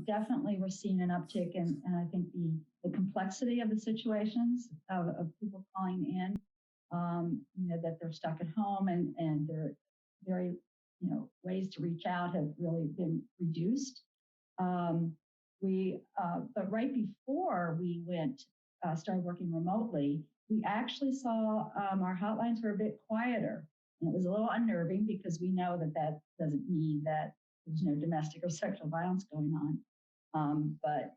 Definitely, we're seeing an uptick in, and I think the complexity of the situations of people calling in, that they're stuck at home and they're very, ways to reach out have really been reduced. Um, but right before we started working remotely, we actually saw our hotlines were a bit quieter. And it was a little unnerving because we know that doesn't mean that there's no domestic or sexual violence going on. But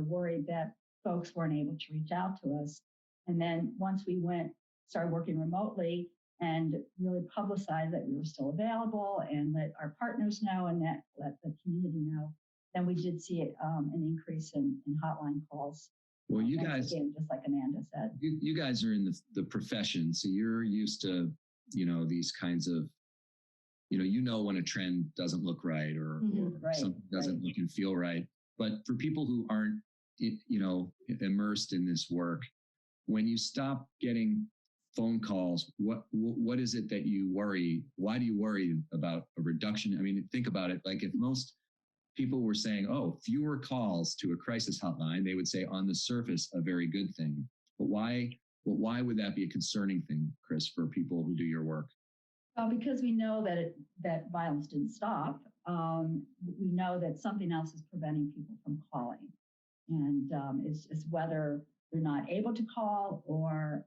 worried that folks weren't able to reach out to us. And then once we started working remotely and really publicized that we were still available and let our partners know and let the community know, then we did see an increase in hotline calls. Well, you guys, again, just like Amanda said, you guys are in the profession, so you're used to, these kinds of, when a trend doesn't look right or right, something doesn't look and feel right. But for people who aren't, immersed in this work, when you stop getting phone calls, what is it that you worry? Why do you worry about a reduction? I mean, think about it. Like if most people were saying, oh, fewer calls to a crisis hotline, they would say on the surface, a very good thing. But why would that be a concerning thing, Kris, for people who do your work? Well, because we know that violence didn't stop. We know that something else is preventing people from calling. And it's whether they're not able to call or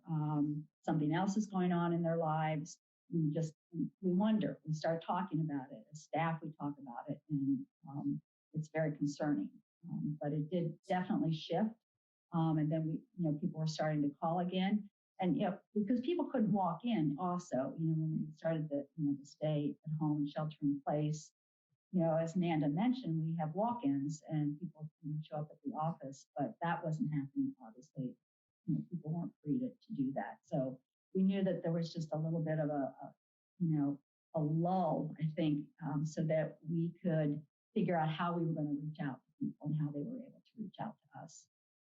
something else is going on in their lives. We wonder. We start talking about it. As staff, we talk about it, and it's very concerning. But it did definitely shift. And then people were starting to call again. And because people couldn't walk in, also, when we started the stay at home and shelter in place, as Nanda mentioned, we have walk-ins and people show up at the office, but that wasn't happening. Obviously, people weren't free to do that. So we knew that there was just a little bit of a lull, I think, so that we could figure out how we were going to reach out to people and how they were able to reach out to us.